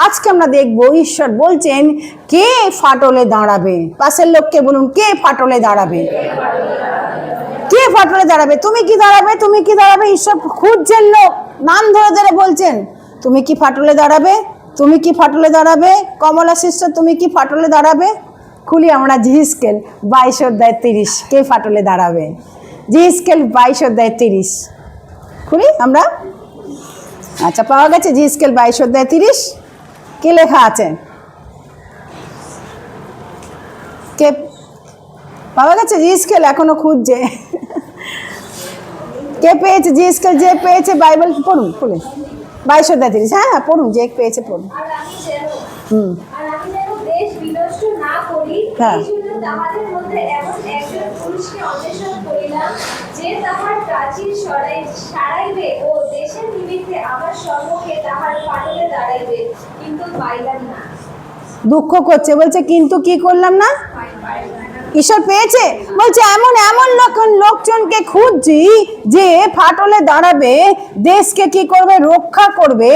আজকে আমরা দেখব ঈশ্বর বলছেন কে ফাটলে দাঁড়াবে। পাশের লোককে বলুন, কে ফাটলে দাঁড়াবে? কে ফাটলে দাঁড়াবে? তুমি কি দাঁড়াবে? তুমি কি দাঁড়াবে? ঈশ্বর খুঁজছেন লোক, নাম ধরে ধরে বলছেন তুমি কি ফাটলে দাঁড়াবে? তুমি কি ফাটলে দাঁড়াবে? কমলা সিস্টার, তুমি কি ফাটলে দাঁড়াবে? খুলি আমরা জিহিজকেল 22:30, কে ফাটলে দাঁড়াবে? জিহিজকেল 22:30 খুলি আমরা। আচ্ছা, পাওয়া গেছে জিহিজকেল 22:30। কি লেখা আছে? কে পাওয়া গেছে? জিহিজকেল এখনো খুঁজছে। কে পেয়েছে জিহিজকেল? যে পেয়েছে বাইবেল পড়ুন, খুলে 22:30। হ্যাঁ হ্যাঁ, পড়ুন, যে পেয়েছে পড়ুন। হ্যাঁ, দুঃখ করছে, বলছে কিন্তু কি করলাম না। ঈশ্বর পেয়েছে, বলছে এমন এমন লোকজনকে খুঁজছি যে ফাটলে দাঁড়াবে, দেশকে কি করবে? রক্ষা করবে,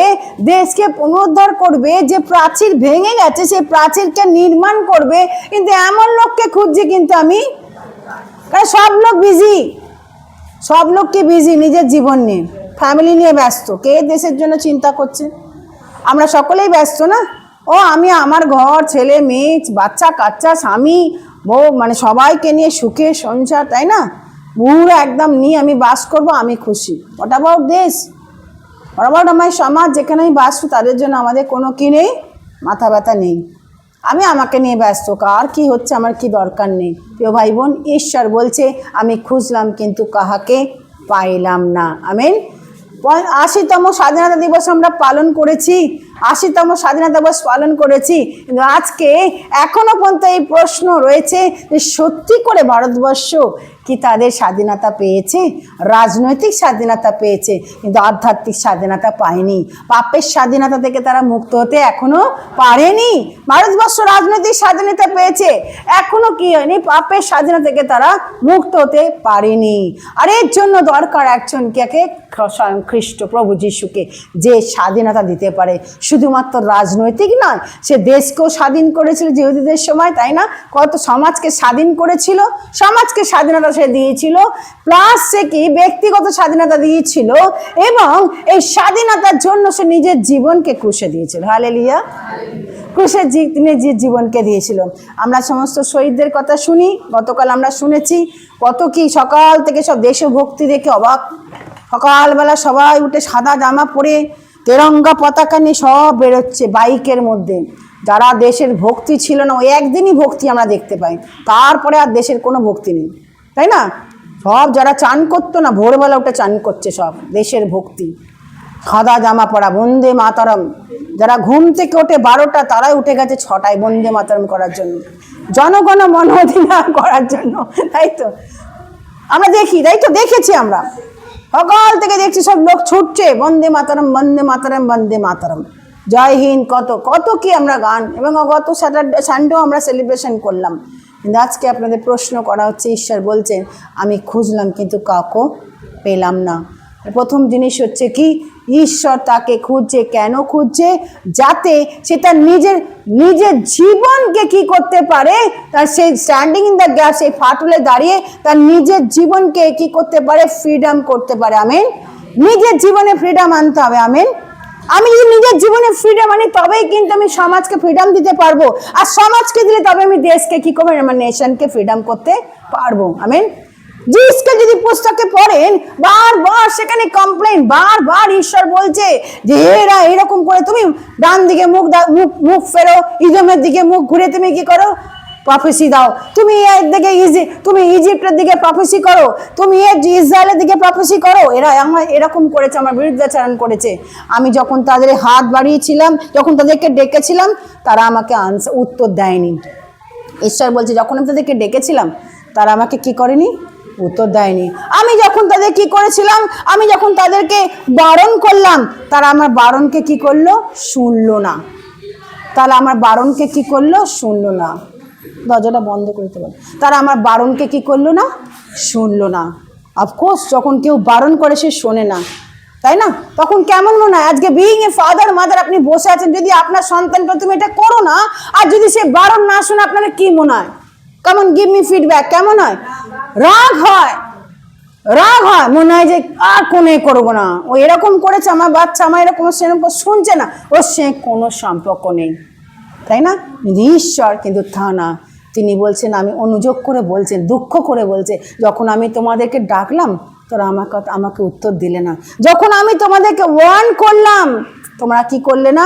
দেশকে পুনরুদ্ধার করবে, যে প্রাচীর ভেঙে গেছে সেই প্রাচীরকে নির্মাণ করবে। কিন্তু এমন লোককে খুঁজছি কিন্তু আমি। সব লোক বিজি, সব লোক কি বিজি নিজের জীবন নিয়ে, ফ্যামিলি নিয়ে ব্যস্ত। কে দেশের জন্য চিন্তা করছে? আমরা সকলেই ব্যস্ত না? ও আমি আমার ঘর, ছেলে মেয়ে, বাচ্চা কাচ্চা, স্বামী, বউ, মানে সবাইকে নিয়ে সুখে সংসার, তাই না? পুরো একদম নিয়ে আমি বাস করব, আমি খুশি। হোয়াট অ্যাবাউট দেশ? হোয়াট অ্যাবাউট আমার সমাজ যেখানে আমি বাস, তাদের জন্য আমাদের কোনো কি নেই, মাথা ব্যথা নেই। আমি আমাকে নিয়ে ব্যস্ত, কার কি হচ্ছে আমার কি দরকার নেই। প্রিয় ভাই বোন, ঈশ্বর বলছে আমি খুঁজলাম কিন্তু কাহাকে পাইলাম না। আমেন। 80তম স্বাধীনতা দিবস আমরা পালন করেছি, 80তম স্বাধীনতা দিবস পালন করেছি, কিন্তু আজকে এখনো পর্যন্ত এই প্রশ্ন রয়েছে যে সত্যি করে ভারতবর্ষ কি তাদের স্বাধীনতা পেয়েছে? রাজনৈতিক স্বাধীনতা পেয়েছে, কিন্তু আধ্যাত্মিক স্বাধীনতা পায়নি। পাপের স্বাধীনতা থেকে তারা মুক্ত হতে এখনো পারেনি। ভারতবর্ষ রাজনৈতিক স্বাধীনতা পেয়েছে, এখনো কি হয়নি? পাপের স্বাধীনতা থেকে তারা মুক্ত হতে পারেনি। আর এর জন্য দরকার একজনকে, স্বয়ং খ্রিস্ট প্রভু যিশুকে, যে স্বাধীনতা দিতে পারে। শুধুমাত্র রাজনৈতিক নয়, সে দেশকেও স্বাধীন করেছিল জিহুদীদের সময়, তাই না? কত সমাজকে স্বাধীন করেছিল, সমাজকে স্বাধীনতা সে দিয়েছিল, প্লাস সে কি ব্যক্তিগত স্বাধীনতা দিয়েছিল, এবং এই স্বাধীনতার জন্য সে নিজের জীবনকে ক্রুশে দিয়েছিল। হালেলুয়া। ক্রুশে নিজের জীবনকে দিয়েছিল। আমরা সমস্ত শহীদদের কথা শুনি, গতকাল আমরা শুনেছি কত কি সকাল থেকে সব দেশভক্তি দেখে অবাক। সকালবেলা সবাই উঠে সাদা জামা পরে তেরঙ্গা পতাকা নিয়ে সব বেরোচ্ছে বাইকের মধ্যে। যারা দেশের ভক্তি ছিল না, ওই একদিনই ভক্তি আমরা দেখতে পাই, তারপরে আর দেশের কোনো ভক্তি নেই, তাই না? সব যারা চান করতো না, ভোরবেলা উঠে চান করছে, সব দেশের ভক্তি, সাদা জামা পরা, বন্দে মাতরম। যারা ঘুম থেকে ওঠে 12টা, তারাই উঠে গেছে 6টায় বন্দে মাতরম করার জন্য, জনগণ মন অধিনায়ক করার জন্য, তাই তো আমরা দেখি, তাই তো দেখেছি আমরা সকাল থেকে দেখছি সব লোক ছুটছে বন্দে মাতরম, বন্দে মাতরম, বন্দে মাতরম, জয় হিন্দ, কত কত কি আমরা গান, এবং গত সানডেও আমরা সেলিব্রেশন করলাম। কিন্তু আজকে আপনাদের প্রশ্ন করা হচ্ছে, ঈশ্বর বলছেন আমি খুঁজলাম কিন্তু কাউকে পেলাম না। প্রথম জিনিস হচ্ছে কি, ঈশ্বর তাকে খুঁজছে। কেন খুঁজছে? যাতে সে তার নিজের জীবনকে কি করতে পারে, তার সেই স্ট্যান্ডিং ইন দ্য গ্যাপ, সেই ফাটলে দাঁড়িয়ে তার নিজের জীবনকে কি করতে পারে? ফ্রিডম করতে পারে। আমেন। নিজের জীবনে ফ্রিডম আনতে হবে। আমেন। আমি যদি নিজের জীবনে ফ্রিডম আনি, তবেই কিন্তু আমি সমাজকে ফ্রিডম দিতে পারবো, আর সমাজকে দিলে তবে আমি দেশকে কি করবো? আমার নেশনকে ফ্রিডম করতে পারবো। আমেন। জিসকে যদি পুস্তকে পড়েন, বারবার সেখানে কমপ্লেন, বারবার ঈশ্বর বলছে যে এরা এরকম করে, তুমি ডান দিকে মুখ ফেরো, ইদমের দিকে মুখ ঘুরে তুমি কি করো? প্রফেসি দাও। তুমি এর দিকে তুমি ইজিপ্টের দিকে প্রফেসি করো, তুমি ইসরায়েলের দিকে প্রফেসি করো। এরা আমার এরকম করেছে, আমার বিরুদ্ধাচরণ করেছে। আমি যখন তাদের হাত বাড়িয়েছিলাম, যখন তাদেরকে ডেকেছিলাম, তারা আমাকে উত্তর দেয়নি। ঈশ্বর বলছে যখন আমি তাদেরকে ডেকেছিলাম, তারা আমাকে কি করেনি? উত্তর দেয়নি। আমি যখন তাদের কি করেছিলাম, আমি যখন তাদেরকে বারণ করলাম, তারা আমার বারণকে কি করলো? শুনলো না। তারা আমার বারণকে কি করলো? শুনলো না। দরজাটা বন্ধ করতে বল। তারা আমার বারণকে কি করলো না? শুনলো না। অফকোর্স যখন কেউ বারণ করে সে শোনে না, তাই না? তখন কেমন মনে হয়? আজকে বিইং এ ফাদার মাদার আপনি বসে আছেন, যদি আপনার সন্তানকে তুমি এটা করো না আর যদি সে বারণ না শুনে, আপনারা কি মনে হয়? কেমন গিভ মি ফিডব্যাক, কেমন হয়? রাগ হয়, রাগ হয়, মনে হয় যে আর কোনো করবো না, ও এরকম করেছে আমার বাচ্চা, আমার এরকম সেরকম শুনছে না, ওর সে কোনো সম্পর্ক নেই, তাই না? ঈশ্বর কিন্তু তা না, তিনি বলছেন, আমি অনুযোগ করে বলছেন, দুঃখ করে বলছে, যখন আমি তোমাদেরকে ডাকলাম তোরা আমাকে উত্তর দিলে না, যখন আমি তোমাদেরকে ওয়ার্ন করলাম তোমরা কি করলে না?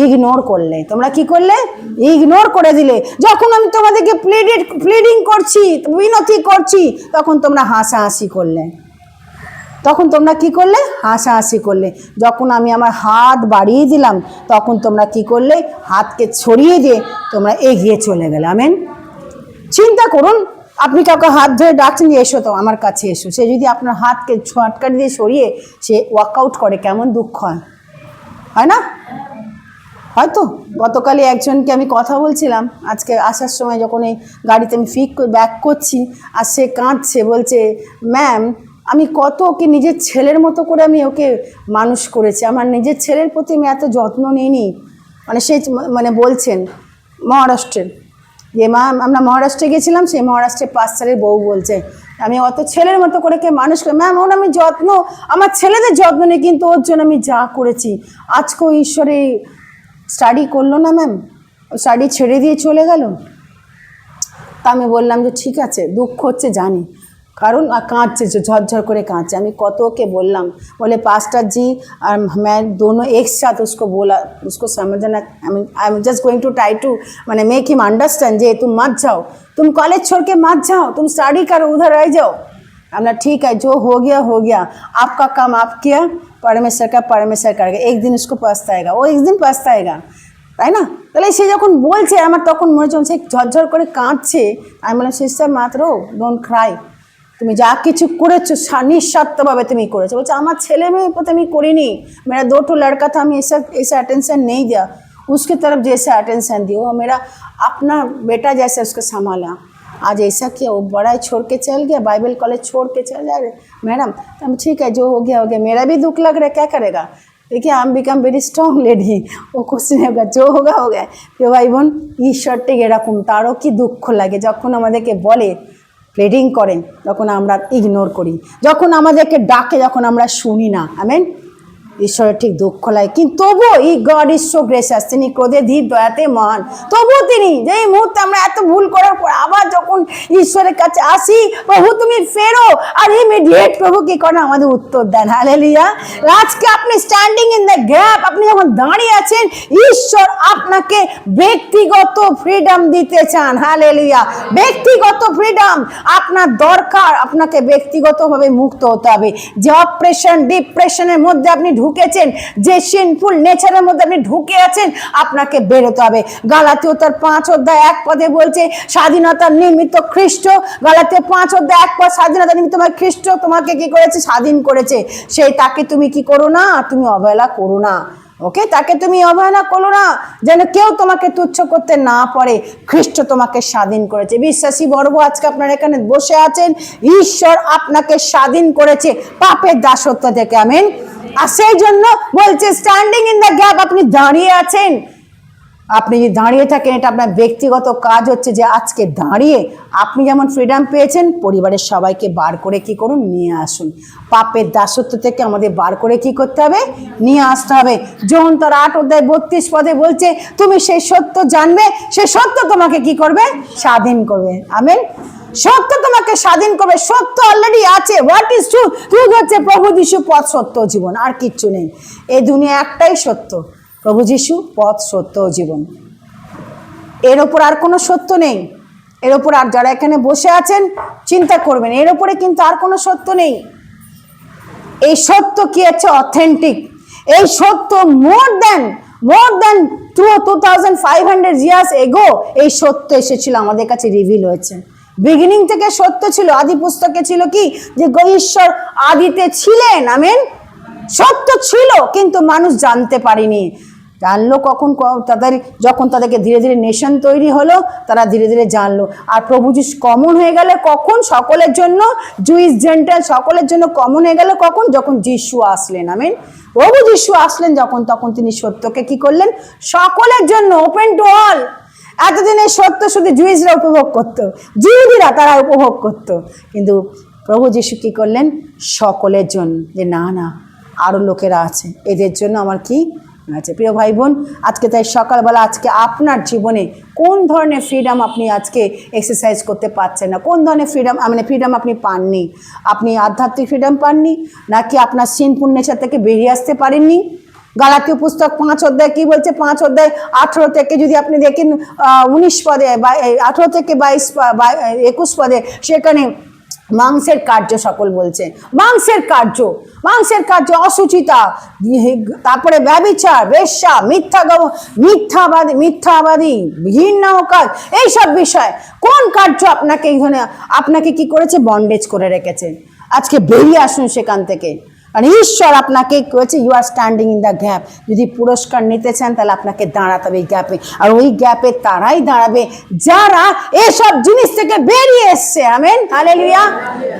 ইগনোর করলে। তোমরা কি করলে? ইগনোর করে দিলে। যখন আমি তোমাদেরকে প্লিডিং করছি, বিনতি করছি, তখন তোমরা হাসাহাসি করলে। তখন তোমরা কি করলে? হাসাহাসি করলে। যখন আমি আমার হাত বাড়িয়ে দিলাম, তখন তোমরা কি করলে? হাতকে ছড়িয়ে দিয়ে তোমরা এগিয়ে চলে গেলে। আমেন। চিন্তা করুন, আপনি কাউকে হাত ধরে ডাকছেন যে এসো, তো আমার কাছে এসো, সে যদি আপনার হাতকে ছোঁটকারি দিয়ে সরিয়ে সে ওয়ার্কআউট করে, কেমন দুঃখ হয়, হয় না? হয়তো গতকালই একজনকে আমি কথা বলছিলাম, আজকে আসার সময় যখন এই গাড়িতে আমি ব্যাক করছি, আর সে কাঁদছে, বলছে ম্যাম আমি কত ওকে নিজের ছেলের মতো করে আমি ওকে মানুষ করেছি, আমার নিজের ছেলের প্রতি আমি এত যত্ন নিইনি। মানে সে বলছেন মহারাষ্ট্রের, যে ম্যাম আমরা মহারাষ্ট্রে গেছিলাম, সেই মহারাষ্ট্রের পাস্টারের বউ বলছে আমি অত ছেলের মতো করে কে মানুষ করি, ম্যাম ওর আমি যত্ন, আমার ছেলেদের যত্ন নেই, কিন্তু ওর জন্য আমি যা করেছি। আজকেও ঈশ্বরে স্টাডি করলো না ম্যাম, ও স্টাডি ছেড়ে দিয়ে চলে গেল। তা আমি বললাম যে ঠিক আছে, দুঃখ হচ্ছে জানি, কারণ কাঁদছে, ঝরঝর করে কাঁদছে। আমি কত ওকে বললাম, बोले पास्टर जी और मैं दोनों एक साथ उसको बोला, उसको समझना, I am just going to try to मैंने मेक हिम अंडरस्टैंड, जे तुम मत जाओ, तुम कॉलेज छोड़ के मत जाओ, तुम स्टडी करो, उधर रह जाओ। हमने ठीक है, जो हो गया, आपका काम आप किया, परमेश्वर का परमेश्वर करेगा, एक दिन उसको पछताएगा, वो एक दिन पछताएगा, তাই না? তাহলে সে যখন বলছে, আমার তখন মনে হচ্ছে সে ঝরঝর করে কাঁদছে। আমি বললাম সিস্টার মাত্র ডোন্ট ক্রাই, তুমি যা কিছু করেছো নিঃস্বার্থভাবে তুমি করেছো। বলছে আমার ছেলে মেয়ে প্রতি আমি করিনি, मेरा 2 ठो लड़का था, আমি ऐसा अटेंशन नहीं दिया, उसकी तरफ जैसा अटेंशन दी, वो मेरा अपना बेटा जैसे उसको संभाला। आज ऐसा किया, वो बड़ा ही छोड़ के चल गया, बाइबल कॉलेज छोड़ के चल जा रहे मैडम। तो हम ठीक है, जो हो गया, मेरा भी दुख लग रहा है, क्या करेगा? देखिए हम बिकम वेरी स्ट्रंग लेडी, वो कुछ नहीं होगा, जो होगा हो गया। প্রিয় ভাই বোন, ঈশ্বরটি এরকম, তারও কি দুঃখ লাগে যখন আমাদেরকে বলে, প্লেডিং করেন, তখন আমরা ইগনোর করি, যখন আমাদেরকে ডাকে, যখন আমরা শুনি না। আমেন। ঈশ্বরের ঠিক দুঃখ লাগে, কিন্তু তবুও ই গড ইজ সো গ্রেসিয়াস, তিনি ক্রোধে ধীর, দয়াতে মহান। তবুও তিনি, যে এই মুহূর্তে আমরা এত ভুল করার পর আবার যখন ঈশ্বরের কাছে আসি, প্রভু তুমি ফেরো, আর ইমিডিয়েট প্রভু কি করেন? আমাদের উত্তর দেন। হালেলুয়া। আজকে আপনি স্ট্যান্ডিং ইন দ্য গ্যাপ, আপনি যখন দাঁড়িয়ে আছেন, ঈশ্বর আপনাকে ব্যক্তিগত ফ্রিডম দিতে চান। হালেলুয়া। ব্যক্তিগত ফ্রিডম আপনার দরকার, আপনাকে ব্যক্তিগতভাবে মুক্ত হতে হবে। যে অপারেশন ডিপ্রেশনের মধ্যে আপনি ঢুকেছেন, যে সিনফুল নেচারের মধ্যে আপনি ঢুকে আছেন, আপনাকে বেরোতে হবে। গালাতীয় তার 5 অধ্যায় 1 পদে বলছে, স্বাধীনতার নিমিত্ত খ্রিস্ট, গালাতীয় 5 অধ্যায় 1 পদ, স্বাধীনতার নিমিত্ত খ্রিস্ট তোমাকে কি করেছে? স্বাধীন করেছে। সেই তাকে তুমি কি করো না? তুমি অবহেলা করো না। ওকে, তাকে তুমি অবহেলা করো না, যেন কেউ তোমাকে তুচ্ছ করতে না পারে। খ্রিস্ট তোমাকে স্বাধীন করেছে। বিশ্বাসী বর্গ, আজকে আপনারা এখানে বসে আছেন, ঈশ্বর আপনাকে স্বাধীন করেছে পাপের দাসত্ব থেকে। আমেন। আর সেই জন্য বলছে স্ট্যান্ডিং ইন দ্য গ্যাপ, আপনি দাঁড়িয়ে আছেন। আপনি যদি দাঁড়িয়ে থাকেন, এটা আপনার ব্যক্তিগত কাজ হচ্ছে যে আজকে দাঁড়িয়ে আপনি যেমন ফ্রিডম পেয়েছেন, পরিবারের সবাইকে বার করে কি করুন? নিয়ে আসুন। পাপের দাসত্ব থেকে আমাদের বার করে কি করতে হবে? নিয়ে আসতে হবে। যোহন তার 8 অধ্যায় 32 পদে বলছে, তুমি সেই সত্য জানবে, সেই সত্য তোমাকে কি করবে? স্বাধীন করবে। আমেন। সত্য তোমাকে স্বাধীন করবে। সত্য অলরেডি আছে। What is truth? ট্রুথ হচ্ছে প্রভু যিশু, পথ, সত্য, জীবন। আর কিচ্ছু নেই। এই দুনিয়া একটাই সত্য, প্রভু যিশু, পথ, সত্য, জীবন। এর ওপর আর কোনো সত্য নেই। এর ওপর আর যারা এখানে বসে আছেন চিন্তা করবেন, এর ওপরে কিন্তু আর কোনো সত্য নেই। এই সত্য কি হচ্ছে? অথেন্টিক। এই সত্য মোর দেন 2500 ইয়ার্স এগো এই সত্য এসেছিল, আমাদের কাছে রিভিল হয়েছে। বিগিনিং থেকে সত্য ছিল। আদি পুস্তকে ছিল কি? যে ঈশ্বর আদিতে ছিলেন। আমেন। সত্য ছিল, কিন্তু মানুষ জানতে পারেনি। জানলো কখন তাদের যখন তাদেরকে ধীরে ধীরে নেশন তৈরি হলো, তারা ধীরে ধীরে জানলো। আর প্রভু যিশু কমন হয়ে গেলে কখন? সকলের জন্য, জুইস জেন্টাইল সকলের জন্য কমন হয়ে গেল কখন? যখন যিশু আসলেন। আমিন। প্রভু যিশু আসলেন যখন, তখন তিনি সত্যকে কি করলেন? সকলের জন্য, ওপেন টু অল। এতদিন এই সত্য শুধু জুইসরা উপভোগ করতো, জিহুদিরা তারা উপভোগ করতো, কিন্তু প্রভু যিশু কি করলেন? সকলের জন্য, যে না না আরও লোকেরা আছে, এদের জন্য আমার কি আছে। প্রিয় ভাই বোন, আজকে তাই সকালবেলা আজকে আপনার জীবনে কোন ধরনের ফ্রিডম আপনি আজকে এক্সারসাইজ করতে পারছেন না? কোন ধরনের ফ্রিডম, মানে ফ্রিডম আপনি পাননি? আপনি আধ্যাত্মিক ফ্রিডম পাননি, নাকি আপনার সিনফুল নেচার থেকে বেরিয়ে আসতে পারেননি? গালাতীয় পুস্তক 5 অধ্যায় কি বলছে? 5 অধ্যায় 18 থেকে যদি আপনি দেখেন 19 পদে, 18 থেকে 21 পদে, সেখানে মাংসের কার্য সকল বলছে। মাংসের কার্য অসুচিতা, তারপরে ব্যভিচার, বেশ্যা, মিথ্যাবাদী, ঘৃণ্য কাজ, এইসব বিষয় কোন কার্য আপনাকে কি করেছে? বন্ডেজ করে রেখেছে। আজকে বেরিয়ে আসুন সেখান থেকে। আর ঈশ্বর আপনাকে করেছে, you are standing in the gap. যদি পুরস্কার নিতে চান তাহলে আপনাকে দাঁড়াতে হবে এই গ্যাপে। আর ওই গ্যাপে তারাই দাঁড়াবে যারা এসব জিনিস থেকে বেরিয়ে এসছে। Amen, hallelujah.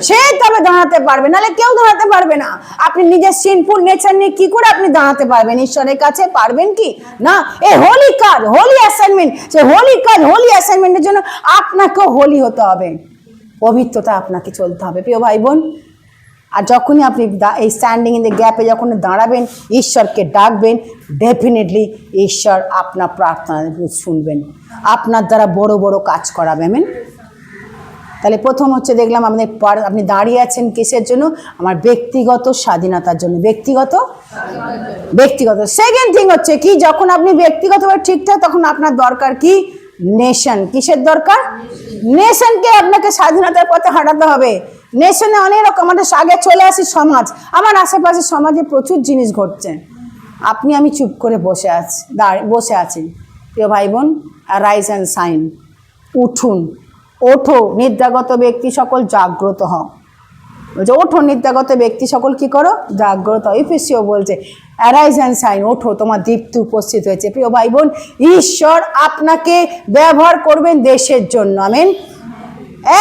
সে তবে দাঁড়াতে পারবে, নাহলে কেউ দাঁড়াতে পারবে না। আপনি নিজের সিনফুল নেচার নিয়ে কি করে আপনি দাঁড়াতে পারবেন ঈশ্বরের কাছে? পারবেন কি না? এই হোলি কাজ, হোলি অ্যাসাইনমেন্ট, সেই হোলি কাজ, হোলি অ্যাসাইনমেন্টের জন্য আপনাকেও হোলি হতে হবে, পবিত্রতা আপনাকে চলতে হবে। প্রিয় ভাই বোন, আর যখনই আপনি এই স্ট্যান্ডিং ইন দ্য গ্যাপে যখন দাঁড়াবেন, ঈশ্বরকে ডাকবেন, ডেফিনেটলি ঈশ্বর আপনার প্রার্থনা শুনবেন, আপনার দ্বারা বড় বড় কাজ করাবেন। তাহলে প্রথম হচ্ছে দেখলাম আপনি দাঁড়িয়ে আছেন কিসের জন্য? আমার ব্যক্তিগত স্বাধীনতার জন্য। ব্যক্তিগত। সেকেন্ড থিং হচ্ছে কি, যখন আপনি ব্যক্তিগতভাবে ঠিকঠাক, তখন আপনার দরকার কি? নেশন। কিসের দরকার? নেশনকে আপনাকে স্বাধীনতার পথে হাঁটাতে হবে। নেশনে অনেক রকম, আমাদের আগে চলে আসি সমাজ, আমার আশেপাশে সমাজে প্রচুর জিনিস ঘটছে, আমি চুপ করে বসে আছি। প্রিয় ভাই বোন, রাইজ অ্যান্ড সাইন, উঠুন, ওঠো নিদ্রাগত ব্যক্তি সকল জাগ্রত হও। বলছে ওঠো নিদ্রাগত ব্যক্তি সকল কি করো? জাগ্রত। এফেসীয় বলছে অ্যারাইজ অ্যান্ড সাইন, ওঠো, তোমার দীপ্তি উপস্থিত হয়েছে। প্রিয় ভাই বোন, ঈশ্বর আপনাকে ব্যবহার করবেন দেশের জন্য। আমেন।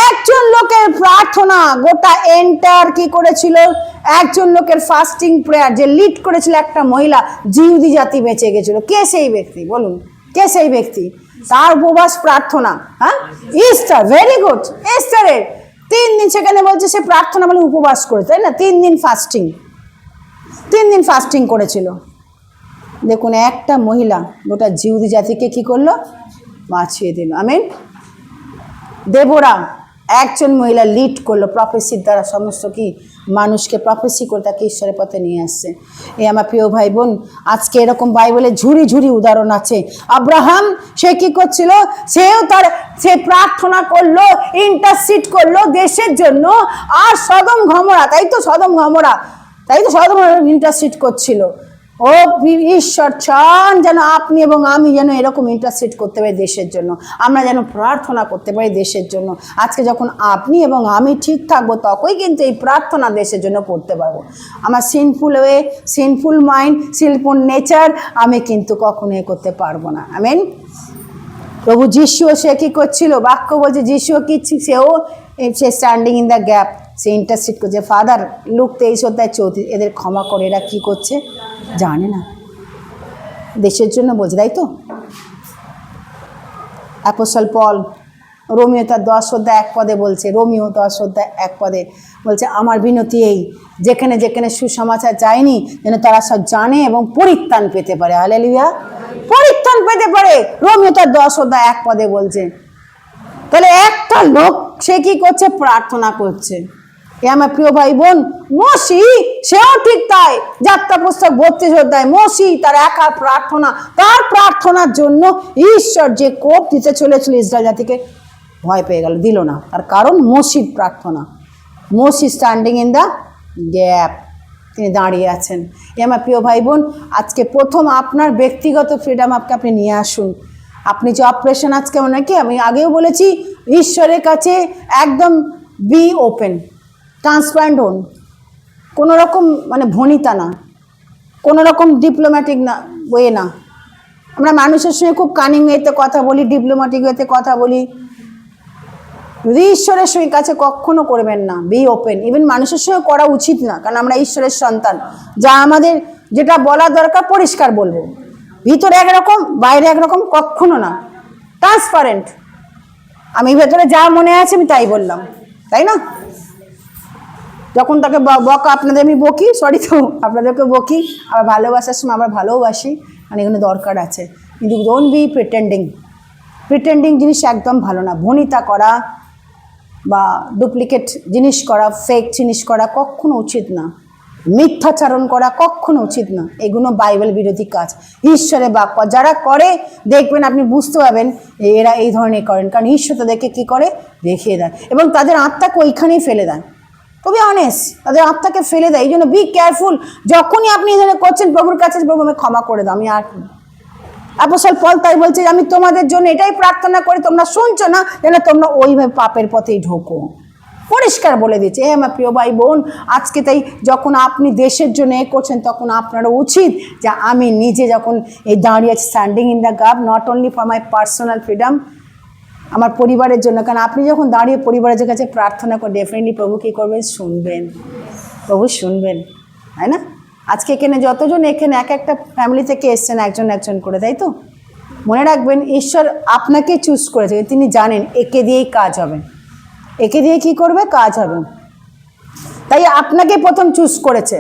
একজন লোকের প্রার্থনা গোটা এন্টার কি করেছিল? একজন লোকের ফাস্টিং প্রেয়ার যে লিড করেছিল একটা মহিলা, জিহুদি জাতি বেঁচে গেছিল। কে সেই ব্যক্তি? বলুন, কে সেই ব্যক্তি? তার উপবাস প্রার্থনা। হ্যাঁ, ইস্টার, ভেরি গুড। ইস্টারের 3 দিন সেখানে বলছে সে প্রার্থনা বলে উপবাস করেছে, তাই না? 3 দিন ফাস্টিং করেছিল। দেখুন, একটা মহিলা গোটা জিহুদি জাতিকে কি করলো? বাঁচিয়ে দিল। আমেন। দেবরা, একজন মহিলা লিড করলো প্রফেসির দ্বারা, সমস্ত কি মানুষকে প্রফেসি করে তাকে ঈশ্বরের পথে নিয়ে আসছে। আমার প্রিয় ভাই বোন, আজকে এরকম বাইবেলে ঝুড়ি ঝুড়ি উদাহরণ আছে। আব্রাহাম, সে কি করছিল? সে প্রার্থনা করলো, ইন্টারসিড করলো দেশের জন্য। আর সদম গমোরা ইন্টারসিড করছিল। ও ঈশ্বর চান যেন আপনি এবং আমি যেন এরকম ইন্টারসিড করতে পারি দেশের জন্য, আমরা যেন প্রার্থনা করতে পারি দেশের জন্য। আজকে যখন আপনি এবং আমি ঠিক থাকবো, তখনই কিন্তু এই প্রার্থনা দেশের জন্য করতে পারবো। আমার sinful way, sinful mind, sinful nature আমি কিন্তু কখনো করতে পারবো না। আমেন। প্রভু যিশুও সে কি করছিল? বাক্য বলছে যিশুও কি, সে স্ট্যান্ডিং ইন দ্য গ্যাপ, সে ইন্টারসিড করছে। ফাদার, লুক 23:34, এদের ক্ষমা করে, এরা কি করছে জানে না। দেশের জন্য বলছে, তাই তো? অ্যাপোস্টল পল রোমিও তার 10:1 বলছে, রোমিও 10:1 বলছে, আমার বিনতি এই, যেখানে যেখানে সুসমাচার যায়নি, যেন তারা সব জানে এবং পরিত্রাণ পেতে পারে। হালেলুয়া, পরিত্রাণ পেতে পারে। রোমিও তার 10:1 বলছে। তাহলে একটা লোক সে কি করছে? প্রার্থনা করছে। আমার প্রিয় ভাই বোন, মসি সেও ঠিক তাই। যাত্রা পুস্তক 32 মসি তার একা প্রার্থনা, তার প্রার্থনার জন্য ঈশ্বর যে কোপ দিতে চলেছিল ইসরায়েল জাতিকে, ভয় পেয়ে গেল, দিল না। তার কারণ মসির প্রার্থনা। মসি স্ট্যান্ডিং ইন দ্য গ্যাপ, তিনি দাঁড়িয়ে আছেন। আমার প্রিয় ভাই বোন, আজকে প্রথম আপনার ব্যক্তিগত ফ্রিডম আপনি নিয়ে আসুন। আপনি যে অপারেশন আজকে অনেকে, আমি আগেও বলেছি, ঈশ্বরের কাছে একদম বি ওপেন, ট্রান্সপারেন্ট হন। কোনো রকম ভনিতা না, কোনো রকম ডিপ্লোম্যাটিক না ওয়ে না, আমরা মানুষের সঙ্গে খুব কানিং ওয়েতে কথা বলি, ডিপ্লোম্যাটিক ওয়েতে কথা বলি। যদি ঈশ্বরের সঙ্গে কাছে কখনো করবেন না, বি ওপেন। ইভেন মানুষের সঙ্গে করা উচিত না, কারণ আমরা ঈশ্বরের সন্তান। যা আমাদের যেটা বলা দরকার পরিষ্কার বলবো, ভিতরে একরকম বাইরে একরকম, কখনো না। ট্রান্সপারেন্ট, আমি ভেতরে যা মনে আছে আমি তাই বললাম, তাই না? যখন তাকে বকা, আপনাদের আমি বকি, সরি তো আপনাদেরকে বকি, আবার ভালোবাসার সময় আমরা ভালোবাসি, মানে এখানে দরকার আছে। কিন্তু ডোন্ট বি প্রিটেন্ডিং জিনিস একদম ভালো না। ভনিতা করা বা ডুপ্লিকেট জিনিস করা, ফেক জিনিস করা কখনো উচিত না। মিথ্যাচারণ করা কখনো উচিত না। এগুলো বাইবেল বিরোধী কাজ, ঈশ্বরের বাক্য যারা করে দেখবেন, আপনি বুঝতে পারবেন এরা এই ধরনের করেন, কারণ ঈশ্বর তাদেরকে কী করে দেখিয়ে দেয় এবং তাদের আত্মাকে ওইখানেই ফেলে দেয়। তবে অনেস্ট, তাদের আত্মাকে ফেলে দেয়। এই জন্য বি কেয়ারফুল, যখনই আপনি এখানে করছেন প্রভুর কাছে, প্রভু আমি ক্ষমা করে দাও, আমি আর। অপোস্টল পল তাই বলছে, আমি তোমাদের জন্য এটাই প্রার্থনা করি, তোমরা শুনছো না যেন তোমরা ওইভাবে পাপের পথেই ঢোকো। পরিষ্কার বলে দিচ্ছে। আমার প্রিয় ভাই বোন, আজকে তাই যখন আপনি দেশের জন্য এ করছেন, তখন আপনারও উচিত যে আমি নিজে যখন এই দাঁড়িয়ে আছি, standing in the gap, not only for my personal freedom, আমার পরিবারের জন্য। কারণ আপনি যখন দাঁড়িয়ে পরিবারের কাছে প্রার্থনা করেন, ডেফিনেটলি প্রভু কী করবেন? শুনবেন, প্রভু শুনবেন, তাই না? আজকে এখানে যতজন এখানে এক একটা ফ্যামিলি থেকে এসছেন, একজন একজন করে, তাই তো? মনে রাখবেন, ঈশ্বর আপনাকে চুজ করেছে, তিনি জানেন একে দিয়েই কাজ হবে, একে দিয়ে কী করবে? কাজ হবে। তাই আপনাকে প্রথম চুজ করেছে,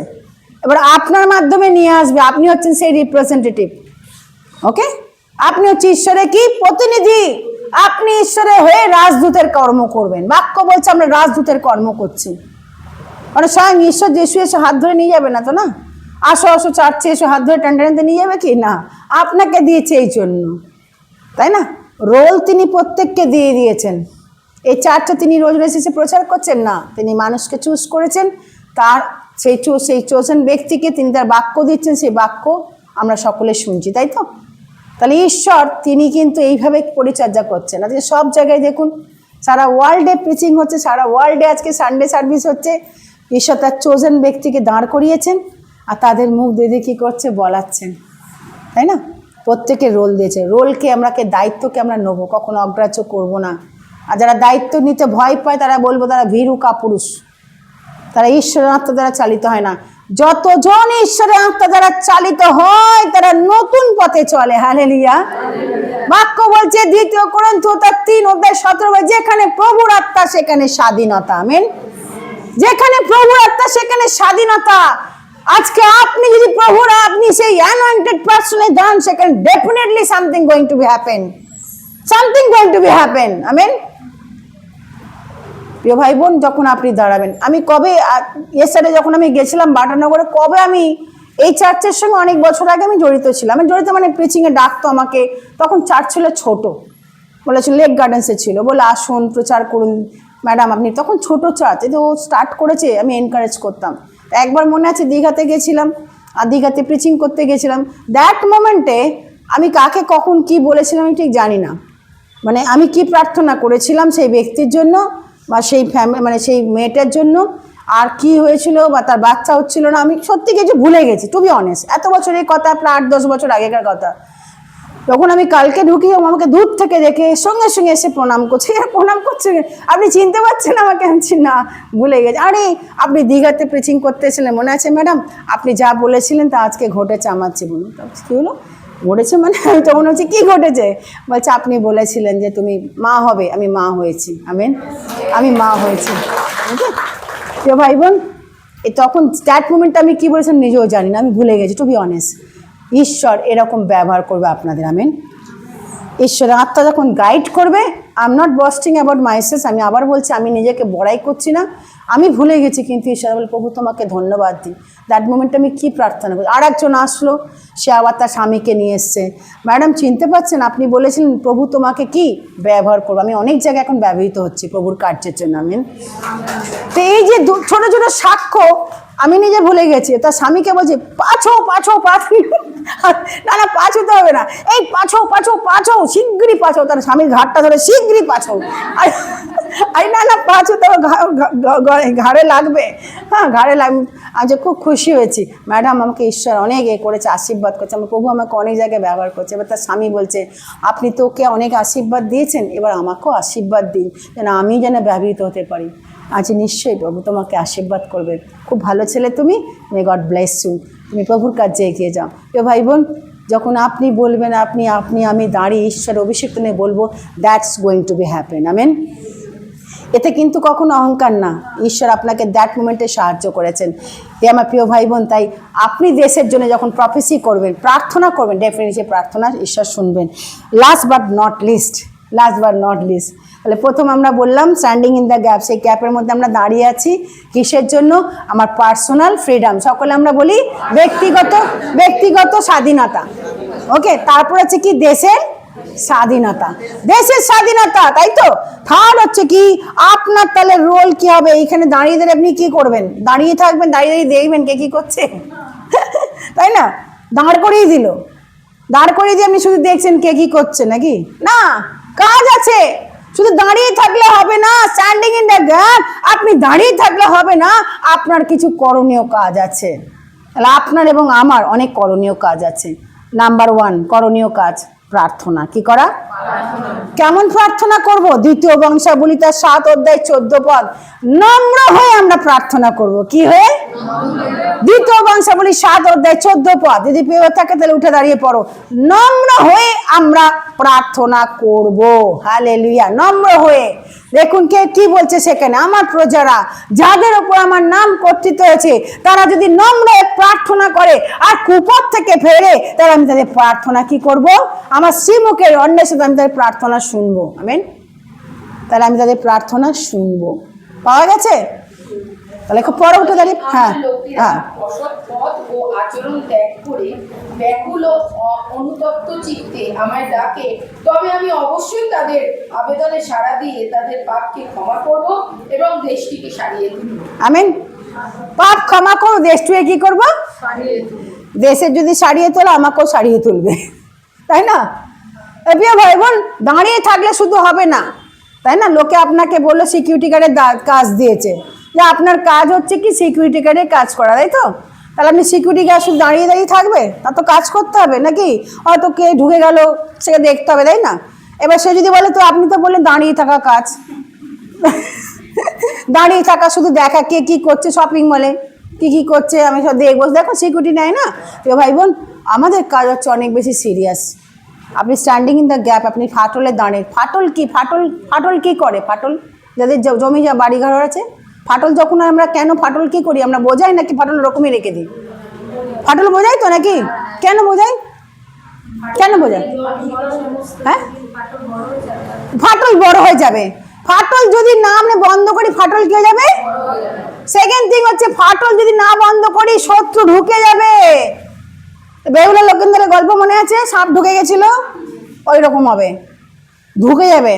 এবার আপনার মাধ্যমে নিয়ে আসবে। আপনি হচ্ছেন সেই রিপ্রেজেন্টেটিভ, ওকে? আপনি হচ্ছে ঈশ্বরের কি প্রতিনিধি। আপনি ঈশ্বরের হয়ে রাজদূতের কর্ম করবেন। বাক্য বলছে আমরা রাজদূতের কর্ম করছি। মানে স্বয়ং ঈশ্বর যিশু এসে হাত ধরে নিয়ে যাবে না তো, না? আসো আসো চার্চে এসে হাত ধরে টানতে টানতে নিয়ে যাবে কি? না, আপনাকে দিয়েছে এই জন্য, তাই না? রোল তিনি প্রত্যেককে দিয়ে দিয়েছেন। এই চার্চটা তিনি রোজ রোজ এসে প্রচার করছেন না, তিনি মানুষকে চুজ করেছেন, তার সেই চোজেন ব্যক্তিকে তিনি তার বাক্য দিচ্ছেন, সেই বাক্য আমরা সকলে শুনছি, তাই তো? তাহলে ঈশ্বর তিনি কিন্তু এইভাবে পরিচর্যা করছেন। আজকে সব জায়গায় দেখুন, সারা ওয়ার্ল্ডে প্রিচিং হচ্ছে, সারা ওয়ার্ল্ডে আজকে সানডে সার্ভিস হচ্ছে। ঈশ্বর তার চোজেন ব্যক্তিকে দাঁড় করিয়েছেন আর তাদের মুখ দিয়ে কী করছে? বলাচ্ছেন, তাই না? প্রত্যেকের রোল দিয়েছে। রোলকে আমরাকে দায়িত্বকে আমরা নেবো, কখনো অগ্রাহ্য করব না। আর যারা দায়িত্ব নিতে ভয় পায় তারা বলবো তারা ভীরু কাপুরুষ, তারা ঈশ্বরের আত্মা দ্বারা চালিত হয় না। যতজন ঈশ্বরের আত্মা দ্বারা চালিত হয় তারা নতুন পথে চলে। হালেলুয়া। বাক্য বলছে 2 কোরিন্থীয় 3:17, যেখানে প্রভুর আত্মা সেখানে স্বাধীনতা। আমেন। যেখানে প্রভুর আত্মা সেখানে স্বাধীনতা। আজকে আপনি যদি প্রভুর, আপনি সেই অ্যানয়েন্টেড পারসনে দান, সেখানে definitely something going to B happen, something going to B happen. Amen. প্রিয় ভাই বোন, যখন আপনি দাঁড়াবেন, আমি কবে ইয়েস্টারডে যখন আমি গেছিলাম বাটানগরে, কবে আমি এই চার্চের সঙ্গে অনেক বছর আগে আমি জড়িত ছিলাম। আমি জড়িত মানে প্রিচিংয়ে ডাকতো আমাকে। তখন চার্চ ছিল ছোট, বলেছিল লেক গার্ডেন্সে ছিল, বলে আসুন প্রচার করুন ম্যাডাম আপনি। তখন ছোট চার্চ, এই তো ও স্টার্ট করেছে, আমি এনকারেজ করতাম। একবার মনে আছে দীঘাতে গেছিলাম, আর দীঘাতে প্রিচিং করতে গেছিলাম। দ্যাট মোমেন্টে আমি কাকে কখন কি বলেছিলাম আমি ঠিক জানি না। মানে আমি কি প্রার্থনা করেছিলাম সেই ব্যক্তির জন্য বা সেই ফ্যামিলি, মানে সেই মেয়েটার জন্য, আর কি হয়েছিল বা তার বাচ্চা হচ্ছিল না, আমি সত্যি কিছু ভুলে গেছি, টু বি অনেস্ট। এত বছরের কথা, প্রায় 8-10 বছর আগেকার কথা। তখন আমি কালকে ঢুকি, আমাকে দূর থেকে দেখে সঙ্গে সঙ্গে এসে প্রণাম করছে। প্রণাম করছে, আপনি চিনতে পারছেন আমাকে? আনছি না, ভুলে গেছি। আরে আপনি দীঘাতে প্রিচিং করতে এসেছিলেন, মনে আছে ম্যাডাম? আপনি যা বলেছিলেন তা আজকে ঘটেছে আমার জীবনে। কী হলো? ঘটেছে মানে? আমি তখন হচ্ছে কী ঘটেছে? বলছে আপনি বলেছিলেন যে তুমি মা হবে, আমি মা হয়েছি। আমেন, আমি মা হয়েছি। প্রিয় ভাই বোন, তখন দ্যাট মোমেন্টে আমি কী বলেছিলাম নিজেও জানি না, আমি ভুলে গেছি, টু বি অনেস্ট। ঈশ্বর এরকম ব্যবহার করবে আপনাদের। আমেন। ঈশ্বরের আত্মা যখন গাইড করবে, I am not boasting about myself, আমি আবার বলছি, আমি নিজেকে বড়াই করছি না, আমি ভুলে গেছি। কিন্তু ঈশ্বর বলে প্রভু তোমাকে ধন্যবাদ দিই। দ্যাট মোমেন্টে আমি কী প্রার্থনা করি। আর একজন আসলো, সে আবার তার স্বামীকে নিয়ে এসছে। ম্যাডাম চিনতে পারছেন, আপনি বলেছিলেন প্রভু তোমাকে কি ব্যবহার করবো। আমি অনেক জায়গায় এখন ব্যবহৃত হচ্ছি প্রভুর কার্যের জন্য। আমেন। তো এই যে ছোট ছোট সাক্ষ্য আমি নিজে ভুলে গেছি। তার স্বামীকে বলছি পাছো পাছো পাছো, না না পাছোতে হবে না, এই পাছো পাছো পাছো, শিগগিরই পাছো। তার স্বামীর ঘাটটা ধরে শিগগিরই পাছো। আরে না না, পাঁচও তো ঘাড়ে লাগবে, হ্যাঁ ঘাড়ে লাগবে। আজ খুব খুশি হয়েছি, ম্যাডাম আমাকে ঈশ্বর অনেক করেছে, আশীর্বাদ করছে, আমার প্রভু আমাকে অনেক জায়গায় ব্যবহার করছে। এবার তার স্বামী বলছে, আপনি তো ওকে অনেক আশীর্বাদ দিয়েছেন, এবার আমাকেও আশীর্বাদ দিন, যেন আমি যেন ব্যবহৃত হতে পারি। আজ নিশ্চয়ই প্রভু তোমাকে আশীর্বাদ করবে, খুব ভালো ছেলে তুমি, মে গড ব্লেস ইউ, তুমি প্রভুর কাছে এগিয়ে যাও। তো ভাই বোন, যখন আপনি বলবেন আপনি আপনি আমি দাঁড়িয়ে ঈশ্বর অভিষেক নিয়ে বলবো, that's going to B happen. Amen. এতে কিন্তু কখনো অহংকার না, ঈশ্বর আপনাকে দ্যাট মোমেন্টে সাহায্য করেছেন। এ আমার প্রিয় ভাই বোন, তাই আপনি দেশের জন্য যখন প্রফেসি করবেন, প্রার্থনা করবেন, ডেফিনেটলি প্রার্থনা ঈশ্বর শুনবেন। লাস্ট বাট নট লিস্ট, তাহলে প্রথম আমরা বললাম স্ট্যান্ডিং ইন দ্য গ্যাপ, সেই গ্যাপের মধ্যে আমরা দাঁড়িয়ে আছি কিসের জন্য? আমার পার্সোনাল ফ্রিডম, সকলে আমরা বলি ব্যক্তিগত স্বাধীনতা। ওকে, তারপর হচ্ছে কি? দেশের স্বাধীনতা, তাই তো। থার্ড হচ্ছে কি? আপনার তাহলে রোল কি হবে? এইখানে দাঁড়িয়ে দাঁড়িয়ে আপনি কি করবেন? দাঁড়িয়ে থাকবেন, দাঁড়িয়ে দেখবেন কে কি করছে, তাই না? দাঁড় করিয়ে দিয়ে আপনি শুধু দেখছেন কে কি করছে নাকি? না, কাজ আছে। শুধু দাঁড়িয়ে থাকলে হবে না, স্ট্যান্ডিং ইন দ্য গ্যাপ, আপনি দাঁড়িয়ে থাকলে হবে না, আপনার কিছু করণীয় কাজ আছে। তাহলে আপনার এবং আমার অনেক করণীয় কাজ আছে। নাম্বার 1 করণীয় কাজ প্রার্থনা। কি করা? কেমন প্রার্থনা করব? 2 বংশাবলী তার 7 অধ্যায় 14 পদ, নম্র হয়ে আমরা প্রার্থনা করব। কি হয়ে? 2 বংশাবলী 7 অধ্যায় 14 পদ, যদি পেয়ে থাকে তাহলে উঠে দাঁড়িয়ে পড়ো। নম্র হয়ে আমরা প্রার্থনা করব। হালেলুয়া, নম্র হয়ে। দেখুন কে কি বলছে সেখানে, আমার প্রজারা যাদের উপর আমার নাম কর্তৃত্ব হয়েছে, তারা যদি নম্র প্রার্থনা করে আর কুপথ থেকে ফেরে, তাহলে আমি তাদের প্রার্থনা কি করব? আমার শ্রীমুখের অন্যের সাথে আমি তাদের প্রার্থনা শুনবো। আমেন। তাহলে আমি তাদের প্রার্থনা শুনবো। পাওয়া গেছে? তাহলে খুব পরে উঠে দাঁড়িয়ে, হ্যাঁ হ্যাঁ, অসৎ পথ ও আচরণ ত্যাগ করে ব্যাকুল ও অনুতপ্ত চিত্তে আমায় ডাকে, তবে আমি অবশ্যই তাদের আবেদনে সাড়া দিয়ে তাদের পাপকে ক্ষমা করব এবং দেশটিকে সারিয়ে দেব। আমেন। পাপ ক্ষমা করো, দেশটিকে কি করব? দেশের যদি সারিয়ে তোলে, আমাকেও সারিয়ে তুলবে, তাই না? প্রিয় ভাই বোন, দাঁড়িয়ে থাকলে শুধু হবে না, তাই না? লোকে আপনাকে বললো সিকিউরিটি গার্ডের কাজ দিয়েছে, যে আপনার কাজ হচ্ছে কি সিকিউরিটি গার্ডের কাজ করা, তাই তো? তাহলে আপনি সিকিউরিটি গার্ড শুধু দাঁড়িয়ে দাঁড়িয়ে থাকবে? তা তো কাজ করতে হবে নাকি? হয়তো কে ঢুকে গেল সেটা দেখতে হবে, তাই না? এবার সে যদি বলে, তো আপনি তো বললেন দাঁড়িয়ে থাকা কাজ, দাঁড়িয়ে থাকা শুধু দেখা কে কি করছে, শপিং মলে কি করছে আমি সব দেখবো, দেখো সিকিউরিটি নেয় না। তো ভাই বোন, আমাদের কাজ হচ্ছে অনেক বেশি সিরিয়াস। আপনি স্ট্যান্ডিং ইন দ্য গ্যাপ, আপনি ফাটলে দাঁড়িয়ে, ফাটল কি করে? ফাটল যাদের জমি বাড়ি ঘর আছে, ফাটল যখন আমরা কেন ফাটল কি করি? আমরা বোঝাই নাকি ফাটল ওরকমই রেখে দিই? ফাটল বোঝাই তো নাকি? কেন বোঝাই? হ্যাঁ, ফাটল বড় হয়ে যাবে। ফাটল যদি না আমরা বন্ধ করি, ফাটল কি হয়ে যাবে? সেকেন্ড থিং হচ্ছে, ফাটল যদি না বন্ধ করি, শত্রু ঢুকে যাবে। বেহুলা লক্ষিন্দরের গল্প মনে আছে? সাপ ঢুকে গেছিল, ওই রকম হবে, ঢুকে যাবে।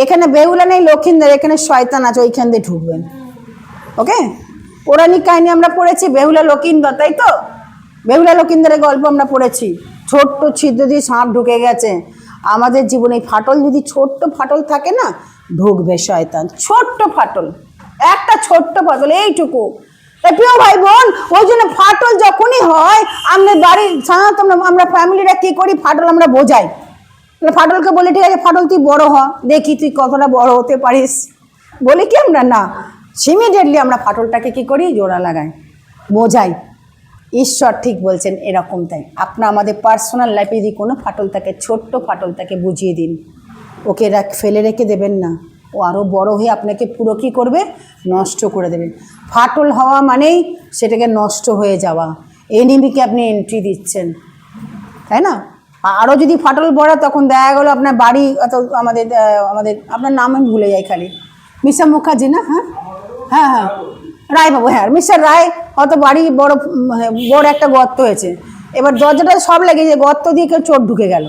এখানে বেহুলা নেই, লক্ষিন্দর, এখানে শয়তান আছে, ওইখান দিয়ে ঢুকবেন। ওকে, পৌরাণিক কাহিনী আমরা পড়েছি বেহুলা লক্ষিন্দর, তাই তো? বেহুলা লক্ষিন্দরের গল্প আমরা পড়েছি। ছোট্ট ছিদ্র দিয়ে সাপ ঢুকে গেছে। আমাদের জীবনে ফাটল যদি ছোট্ট ফাটল থাকে না, ঢুকবে শয়তান। ছোট্ট ফাটল, একটা ছোট্ট ফাটল, এইটুকু। প্রিয় ভাই বোন, ওই জন্য ফাটল যখনই হয়, আমরা বাড়ির সাধারণত আমরা ফ্যামিলিরা কি করি? ফাটল আমরা বোঝাই। ফাটলকে বলি, ঠিক আছে ফাটল তুই বড় হ, দেখি তুই কতটা বড় হতে পারিস, বলি কি আমরা? না, ইমিডিয়েটলি আমরা ফাটলটাকে কি করি? জোড়া লাগাই, বোঝাই। ঈশ্বর ঠিক বলছেন এরকম। তাই আমাদের পার্সোনাল লাইফে যদি কোনো ফাটল থাকে, ছোট্ট ফাটল তাকে বুঝিয়ে দিন, ওকে ফেলে রেখে দেবেন না। ও আরও বড় হয়ে আপনাকে পুরো কী করবে? নষ্ট করে দেবেন। ফাটল হওয়া মানেই সেটাকে নষ্ট হয়ে যাওয়া, এনিমিকে আপনি এন্ট্রি দিচ্ছেন, তাই না? আরও যদি ফাটল পড়ে, তখন দেখা গেলো আপনার বাড়ি, অত আমাদের আপনার নাম আমি ভুলে যাই খালি, মিস্টার মুখার্জি না? হ্যাঁ হ্যাঁ হ্যাঁ, রায়বাবু, হ্যাঁ মিস্টার রায়, হয়তো বাড়ি বড় একটা গর্ত হয়েছে, এবার দরজাটা সব লেগেছে, গর্ত দিয়ে কেউ চোর ঢুকে গেল,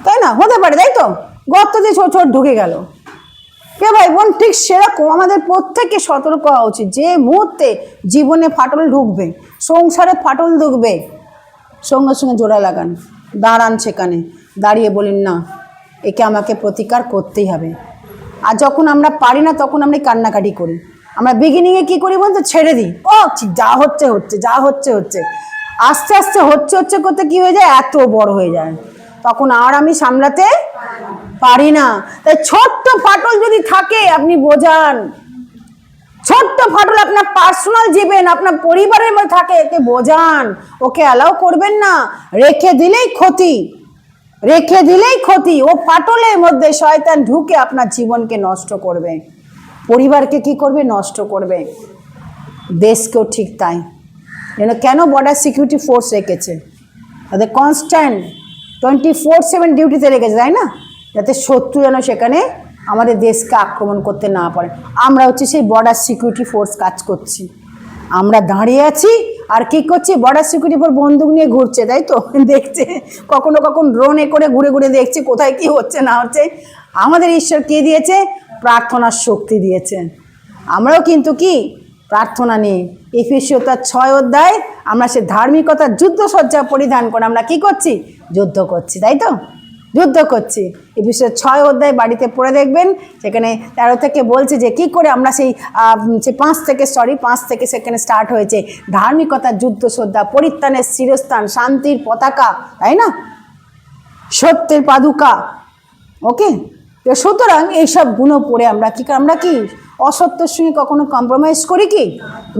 তাই না? হতে পারে, তাই তো? গর্ত দিয়ে চোর ঢুকে গেল। কে ভাই বোন, ঠিক সেরকম আমাদের প্রত্যেককে সতর্ক হওয়া উচিত। যে মুহূর্তে জীবনে ফাটল ঢুকবে, সংসারে ফাটল ঢুকবে, সঙ্গে সঙ্গে জোড়া লাগান, দাঁড়ান, সেখানে দাঁড়িয়ে বলেন, না একে আমাকে প্রতিকার করতেই হবে, আর যখন আমরা পারি না তখন আমরা কান্নাকাটি করি। আমরা বিগিনিংয়ে কি করি বলতো, ছেড়ে দিই, ও যা হচ্ছে হচ্ছে, যা হচ্ছে হচ্ছে। আস্তে আস্তে হচ্ছে হচ্ছে করতে কি হয়ে যায়, এত বড় হয়ে যায়, তখন আর আমি সামলাতে পারি না। তাই ছোট্ট ফাটল যদি থাকে আপনি বোঝান, ছোট্ট ফাটল আপনার পার্সোনাল জীবন আপনার পরিবারের মধ্যে থাকে, একে বোঝান, ওকে অ্যালাউ করবেন না। রেখে দিলেই ক্ষতি, রেখে দিলেই ক্ষতি। ও ফাটলের মধ্যে শয়তান ঢুকে আপনার জীবনকে নষ্ট করবে, পরিবারকে কি করবে, নষ্ট করবে, দেশকেও ঠিক তাই। কেন বর্ডার সিকিউরিটি ফোর্স রেখেছে, তাদের কনস্ট্যান্ট 24/7 ডিউটিতে রেখেছে, তাই না, যাতে শত্রু যেন সেখানে আমাদের দেশকে আক্রমণ করতে না পারে। আমরা হচ্ছে সেই বর্ডার সিকিউরিটি ফোর্স কাজ করছি, আমরা দাঁড়িয়ে আছি আর কি করছি, বর্ডার সিকিউরিটি ফোর্স বন্দুক নিয়ে ঘুরছে, তাই তো, দেখছে, কখনো কখনো ড্রোনে করে ঘুরে ঘুরে দেখছে কোথায় কি হচ্ছে না হচ্ছে। আমাদের ঈশ্বর কে দিয়েছে, প্রার্থনার শক্তি দিয়েছে। আমরাও কিন্তু কি প্রার্থনা নিয়ে এফেসীয় 6 অধ্যায় আমরা সে ধার্মিকতার যুদ্ধসজ্জা পরিধান করে আমরা কি করছি, যুদ্ধ করছি, তাই তো, যুদ্ধ করছি। এফেসীয় 6 অধ্যায় বাড়িতে পড়ে দেখবেন, সেখানে 13 থেকে বলছে যে কি করে আমরা সেই 5 থেকে সেখানে স্টার্ট হয়েছে, ধার্মিকতার যুদ্ধসজ্জা, পরিত্রাণের শিরস্থান, শান্তির পতাকা, তাই না, সত্যের পাদুকা। ওকে, তো সুতরাং এইসব গুণ পড়ে আমরা কি অসত্যের সঙ্গে কখনো কম্প্রোমাইজ করি, কি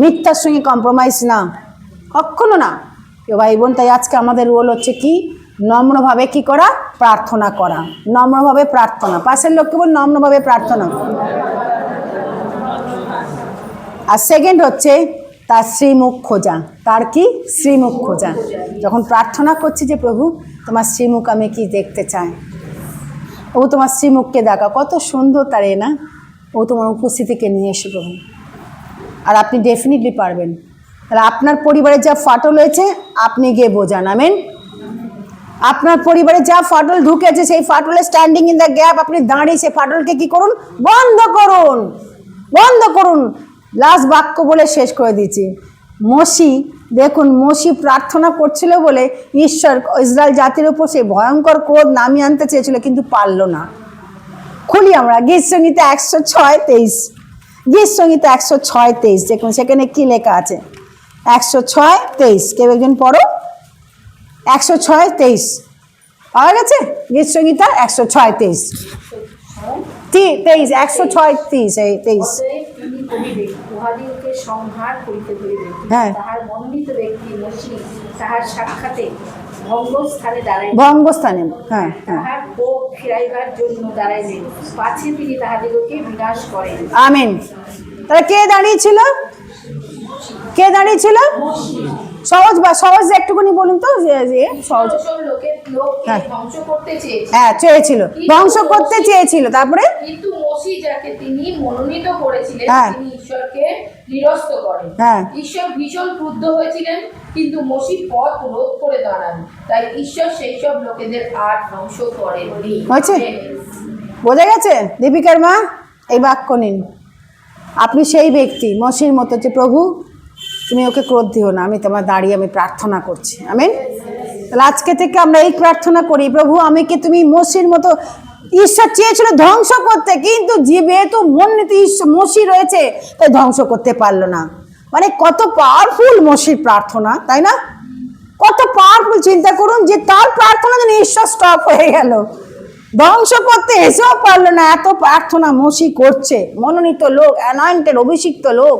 মিথ্যার সঙ্গে কম্প্রোমাইজ না, কখনো না। তো ভাই বোন, তাই আজকে আমাদের রোল হচ্ছে কি, নম্রভাবে কি করা, প্রার্থনা করা, নম্রভাবে প্রার্থনা। পাশের লোককে বল নম্রভাবে প্রার্থনা। আর সেকেন্ড হচ্ছে তার শ্রীমুখ খোঁজা। তার কি, শ্রীমুখ খোঁজা। যখন প্রার্থনা করছি যে প্রভু তোমার শ্রীমুখ আমি কি দেখতে চাই, ও তোমার শ্রীমুখকে দেখা, কত সুন্দর তার না, ও তোমার উপস্থিতিকে নিয়ে এসে প্রভু। আর আপনি ডেফিনেটলি পারবেন। তাহলে আপনার পরিবারে যা ফাটল হয়েছে আপনি গিয়ে বোঝান, আমেন। আপনার পরিবারে যা ফাটল ঢুকেছে সেই ফাটলে স্ট্যান্ডিং ইন দ্য গ্যাপ, আপনি দাঁড়িয়ে সেই ফাটলকে কি করুন, বন্ধ করুন, বন্ধ করুন। লাস্ট বাক্য বলে শেষ করে দিচ্ছি। মসি, দেখুন মসি প্রার্থনা করছিল বলে ঈশ্বর ইসরায়েল জাতির উপর সেই ভয়ঙ্কর ক্রোধ নামিয়ে আনতে চেয়েছিল, কিন্তু পারল না। খুলি আমরা গীত সংহিতা 106:23, গীত সংহিতা 106:23 দেখুন সেখানে কি লেখা আছে। 106:23 কেউ একজন পড়ো। 106:23 পাওয়া গেছে? গীত সংহিতা 106:23 106:23 হ্যাঁ, ভঙ্গস্থানে, হ্যাঁ হ্যাঁ, আমিন। তাহলে কে দাঁড়িয়েছিল, কে দাঁড়িয়েছিল? সহজ একটুখানি বলুন তো, সহজ। হ্যাঁ, চেয়েছিল, ধ্বংস করতে চেয়েছিল, তারপরে কিন্তু মসি যাকে তিনি মনোনীত করেছিলেন তিনি ঈশ্বরকে নিরস্ত করেন। ঈশ্বর ভীষণ ক্রুদ্ধ হয়েছিলেন, কিন্তু মসি পথ রোধ করে দাঁড়ান, তাই ঈশ্বর সেই সব লোকেদের আর ধ্বংস করেননি। বোঝা গেছে? দীপিকার মা, এই বাক্য নিন। আপনি সেই ব্যক্তি মসির মতো, যে প্রভু তুমি ওকে ক্রোধ দিও না, আমি তোমার দাঁড়িয়ে আমি প্রার্থনা করছি, আমিন। তাহলে আজকে থেকে আমরা এই প্রার্থনা করি, প্রভু আমি কি তুমি মসির মতো, ঈশ্বর চেয়েছিল ধ্বংস করতে, কিন্তু যেহেতু মনোনীত মসি রয়েছে তাই ধ্বংস করতে পারলো না। মানে কত পাওয়ারফুল মসির প্রার্থনা, তাই না? কত পাওয়ারফুল। চিন্তা করুন যে তার প্রার্থনা যেন ঈশ্বর স্টপ হয়ে গেল, ধ্বংস করতে এসেও পারলো না। এত প্রার্থনা মসি করছে, মনোনীত লোক, অ্যানয়েন্টেড, অভিষিক্ত লোক।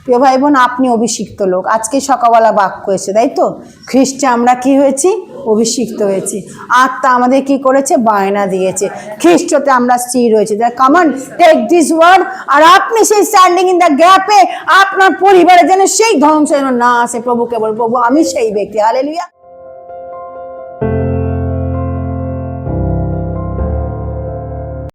প্রিয় ভাই বোন, আপনি অভিষিক্ত লোক। আজকে সকালবেলা বাক্য এসে, তাই তো, খ্রিস্টে আমরা কি হয়েছি, অভিষিক্ত হয়েছি। আত্মা আমাদের কি করেছে, বায়না দিয়েছে। খ্রিস্টতে আমরা স্থির হয়েছি। কামান টেক দিস ওয়ার্ড। আর আপনি সেই স্ট্যান্ডিং ইন দ্য গ্যাপে আপনার পরিবারে যেন সেই ধ্বংস যেন না আসে। প্রভুকে বল, প্রভু আমি সেই ব্যক্তি। হালেলুয়া।